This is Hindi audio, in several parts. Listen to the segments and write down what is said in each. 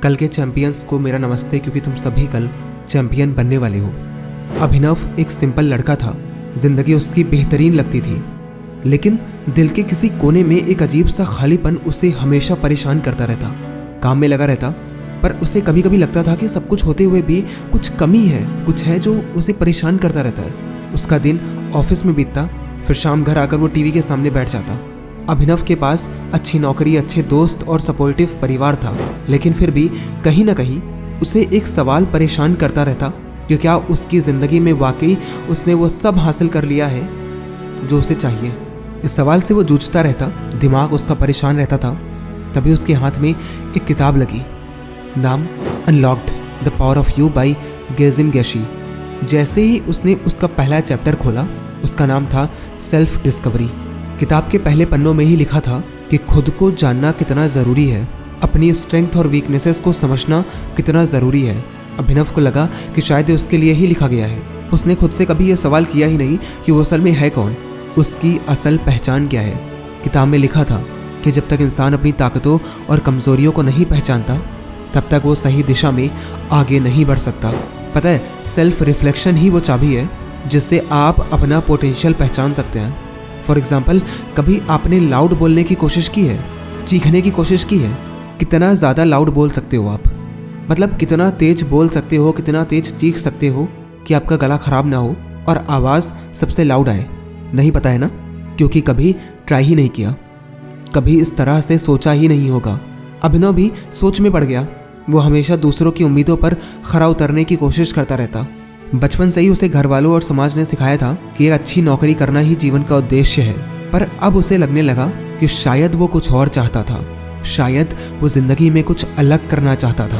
कल के चैंपियंस को मेरा नमस्ते, क्योंकि तुम सभी कल चैंपियन बनने वाले हो। अभिनव एक सिंपल लड़का था। जिंदगी उसकी बेहतरीन लगती थी, लेकिन दिल के किसी कोने में एक अजीब सा खालीपन उसे हमेशा परेशान करता रहता। काम में लगा रहता, पर उसे कभी कभी लगता था कि सब कुछ होते हुए भी कुछ कमी है, कुछ है जो उसे परेशान करता रहता है। उसका दिन ऑफिस में बीतता, फिर शाम घर आकर वो टीवी के सामने बैठ जाता। अभिनव के पास अच्छी नौकरी, अच्छे दोस्त और सपोर्टिव परिवार था, लेकिन फिर भी कहीं ना कहीं उसे एक सवाल परेशान करता रहता कि क्या उसकी ज़िंदगी में वाकई उसने वो सब हासिल कर लिया है जो उसे चाहिए। इस सवाल से वो जूझता रहता, दिमाग उसका परेशान रहता था। तभी उसके हाथ में एक किताब लगी, नाम unlocked the power of you by गेजिम गैशी। जैसे ही उसने उसका पहला चैप्टर खोला, उसका नाम था सेल्फ डिस्कवरी। किताब के पहले पन्नों में ही लिखा था कि खुद को जानना कितना ज़रूरी है, अपनी स्ट्रेंथ और वीकनेसेस को समझना कितना ज़रूरी है। अभिनव को लगा कि शायद उसके लिए ही लिखा गया है। उसने खुद से कभी यह सवाल किया ही नहीं कि वो असल में है कौन, उसकी असल पहचान क्या है। किताब में लिखा था कि जब तक इंसान अपनी ताकतों और कमज़ोरियों को नहीं पहचानता, तब तक वो सही दिशा में आगे नहीं बढ़ सकता। पता है, सेल्फ रिफ्लेक्शन ही वो चाबी है जिससे आप अपना पोटेंशियल पहचान सकते हैं। फॉर एग्जाम्पल, कभी आपने लाउड बोलने की कोशिश की है, चीखने की कोशिश की है? कितना ज़्यादा लाउड बोल सकते हो आप? मतलब कितना तेज बोल सकते हो, कितना तेज चीख सकते हो कि आपका गला खराब ना हो और आवाज़ सबसे लाउड आए? नहीं पता है ना, क्योंकि कभी ट्राई ही नहीं किया, कभी इस तरह से सोचा ही नहीं होगा। अभिनव भी सोच में पड़ गया। वो हमेशा दूसरों की उम्मीदों पर खरा उतरने की कोशिश करता रहता। बचपन से ही उसे घर वालों और समाज ने सिखाया था कि एक अच्छी नौकरी करना ही जीवन का उद्देश्य है, पर अब उसे लगने लगा कि शायद वो कुछ और चाहता था, शायद वो जिंदगी में कुछ अलग करना चाहता था,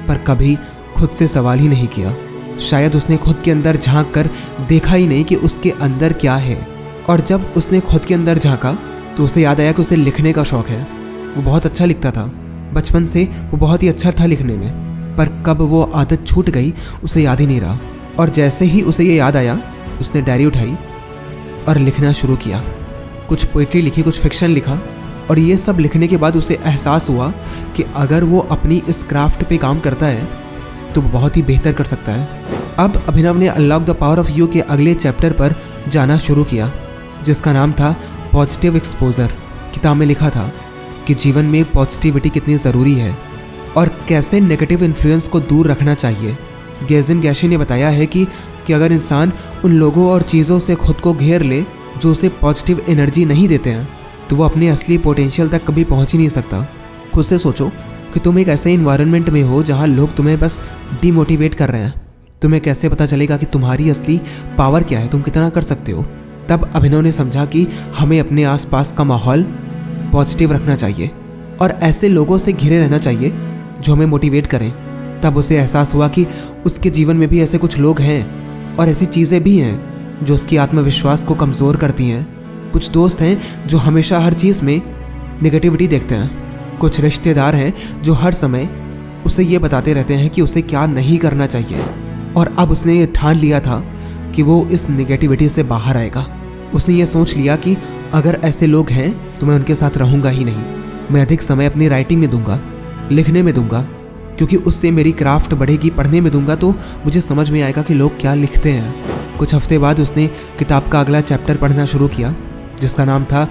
पर कभी खुद से सवाल ही नहीं किया। शायद उसने खुद के अंदर झांक कर देखा ही नहीं कि उसके अंदर क्या है। और जब उसने खुद के अंदर झांका तो उसे याद आया कि उसे लिखने का शौक है। वो बहुत अच्छा लिखता था, बचपन से वो बहुत ही अच्छा था लिखने में, पर कब वो आदत छूट गई उसे याद ही नहीं रहा। और जैसे ही उसे ये याद आया, उसने डायरी उठाई और लिखना शुरू किया। कुछ पोइट्री लिखी, कुछ फिक्शन लिखा, और ये सब लिखने के बाद उसे एहसास हुआ कि अगर वो अपनी इस क्राफ्ट पे काम करता है तो वो बहुत ही बेहतर कर सकता है। अब अभिनव ने unlock the power of you के अगले चैप्टर पर जाना शुरू किया, जिसका नाम था पॉजिटिव एक्सपोजर। किताब में लिखा था कि जीवन में पॉजिटिविटी कितनी ज़रूरी है और कैसे नेगेटिव इन्फ्लुएंस को दूर रखना चाहिए। गेजिम गैशी ने बताया है कि अगर इंसान उन लोगों और चीज़ों से खुद को घेर ले जो उसे पॉजिटिव एनर्जी नहीं देते हैं, तो वो अपने असली पोटेंशियल तक कभी पहुंच ही नहीं सकता। खुद से सोचो कि तुम एक ऐसे इन्वायरमेंट में हो जहां लोग तुम्हें बस डिमोटिवेट कर रहे हैं। तुम्हें कैसे पता चलेगा कि तुम्हारी असली पावर क्या है, तुम कितना कर सकते हो? तब अभिनव ने समझा कि हमें अपने आसपास का माहौल पॉजिटिव रखना चाहिए और ऐसे लोगों से घिरे रहना चाहिए जो हमें मोटिवेट करें। तब उसे एहसास हुआ कि उसके जीवन में भी ऐसे कुछ लोग हैं और ऐसी चीज़ें भी हैं जो उसकी आत्मविश्वास को कमज़ोर करती हैं। कुछ दोस्त हैं जो हमेशा हर चीज़ में नेगेटिविटी देखते हैं। कुछ रिश्तेदार हैं जो हर समय उसे ये बताते रहते हैं कि उसे क्या नहीं करना चाहिए। और अब उसने ये ठान लिया था कि वो इस नेगेटिविटी से बाहर आएगा। उसने ये सोच लिया कि अगर ऐसे लोग हैं तो मैं उनके साथ रहूँगा ही नहीं। मैं अधिक समय अपनी राइटिंग में दूंगा, लिखने में दूंगा, क्योंकि उससे मेरी क्राफ्ट बढ़ेगी। पढ़ने में दूंगा तो मुझे समझ में आएगा कि लोग क्या लिखते हैं। कुछ हफ्ते बाद उसने किताब का अगला चैप्टर पढ़ना शुरू किया, जिसका नाम था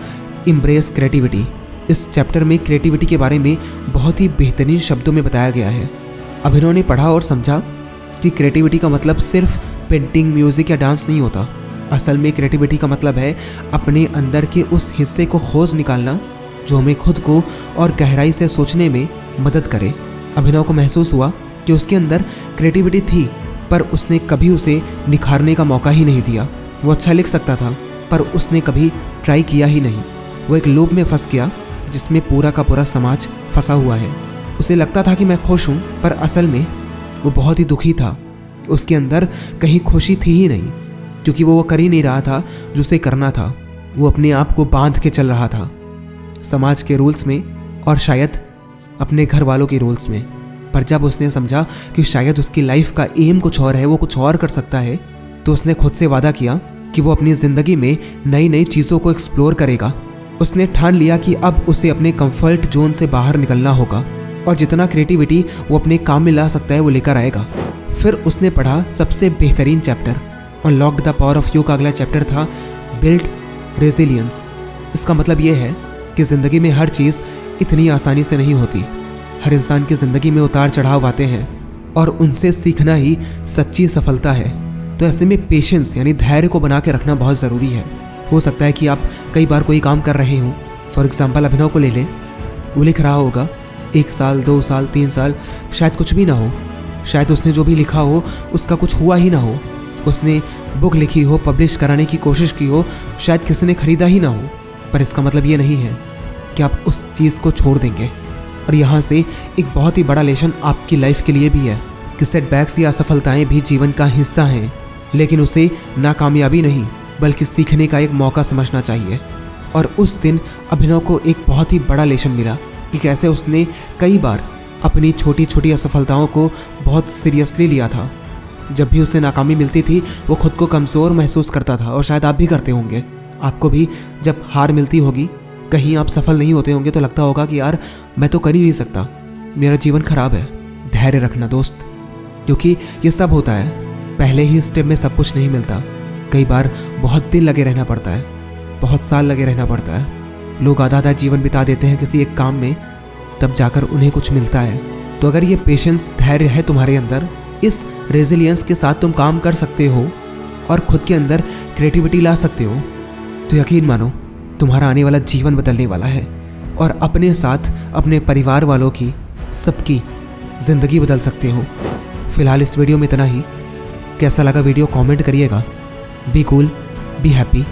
एम्ब्रेस क्रिएटिविटी। इस चैप्टर में क्रिएटिविटी के बारे में बहुत ही बेहतरीन शब्दों में बताया गया है। अभिनव ने पढ़ा और समझा कि क्रिएटिविटी का मतलब सिर्फ पेंटिंग, म्यूज़िक या डांस नहीं होता। असल में क्रिएटिविटी का मतलब है अपने अंदर के उस हिस्से को खोज निकालना जो हमें खुद को और गहराई से सोचने में मदद करे। अभिनव को महसूस हुआ कि उसके अंदर क्रिएटिविटी थी, पर उसने कभी उसे निखारने का मौका ही नहीं दिया। वो अच्छा लिख सकता था, पर उसने कभी ट्राई किया ही नहीं। वो एक लूप में फंस गया जिसमें पूरा का पूरा समाज फंसा हुआ है। उसे लगता था कि मैं खुश हूँ, पर असल में वो बहुत ही दुखी था। उसके अंदर कहीं खुशी थी ही नहीं, क्योंकि वो कर ही नहीं रहा था जो उसे करना था। वो अपने आप को बांध के चल रहा था समाज के रूल्स में और शायद अपने घर वालों के रूल्स में। पर जब उसने समझा कि शायद उसकी लाइफ का एम कुछ और है, वो कुछ और कर सकता है, तो उसने खुद से वादा किया कि वो अपनी ज़िंदगी में नई नई चीज़ों को एक्सप्लोर करेगा। उसने ठान लिया कि अब उसे अपने कंफर्ट जोन से बाहर निकलना होगा और जितना क्रिएटिविटी वो अपने काम में ला सकता है वो लेकर आएगा। फिर उसने पढ़ा सबसे बेहतरीन chapter, unlock the power of you का अगला चैप्टर था बिल्ड रेजिलियंस। इसका मतलब ये है कि ज़िंदगी में हर चीज़ इतनी आसानी से नहीं होती। हर इंसान की ज़िंदगी में उतार चढ़ाव आते हैं और उनसे सीखना ही सच्ची सफलता है। तो ऐसे में पेशेंस यानी धैर्य को बना के रखना बहुत ज़रूरी है। हो सकता है कि आप कई बार कोई काम कर रहे हों, फॉर एग्जाम्पल अभिनव को ले लें, वो लिख रहा होगा 1 साल 2 साल 3 साल, शायद कुछ भी ना हो, शायद उसने जो भी लिखा हो उसका कुछ हुआ ही ना हो, उसने बुक लिखी हो, पब्लिश कराने की कोशिश की हो, शायद किसी ने खरीदा ही ना हो। पर इसका मतलब ये नहीं है कि आप उस चीज़ को छोड़ देंगे। और यहाँ से एक बहुत ही बड़ा लेसन आपकी लाइफ के लिए भी है कि सेटबैक्स या असफलताएं भी जीवन का हिस्सा हैं, लेकिन उसे नाकामयाबी नहीं बल्कि सीखने का एक मौका समझना चाहिए। और उस दिन अभिनव को एक बहुत ही बड़ा लेसन मिला कि कैसे उसने कई बार अपनी छोटी छोटी असफलताओं को बहुत सीरियसली लिया था। जब भी उसे नाकामी मिलती थी वो खुद को कमज़ोर महसूस करता था, और शायद आप भी करते होंगे। आपको भी जब हार मिलती होगी, कहीं आप सफल नहीं होते होंगे, तो लगता होगा कि यार मैं तो कर ही नहीं सकता, मेरा जीवन खराब है। धैर्य रखना दोस्त, क्योंकि ये सब होता है, पहले ही स्टेप में सब कुछ नहीं मिलता। कई बार बहुत दिन लगे रहना पड़ता है, बहुत साल लगे रहना पड़ता है। लोग आधा आधा जीवन बिता देते हैं किसी एक काम में, तब जाकर उन्हें कुछ मिलता है। तो अगर ये पेशेंस धैर्य है तुम्हारे अंदर, इस रेजिलियंस के साथ तुम काम कर सकते हो और खुद के अंदर क्रिएटिविटी ला सकते हो, तो यकीन मानो तुम्हारा आने वाला जीवन बदलने वाला है। और अपने साथ अपने परिवार वालों की, सबकी ज़िंदगी बदल सकते हो। फिलहाल इस वीडियो में इतना ही। कैसा लगा वीडियो कमेंट करिएगा। Be cool, be happy.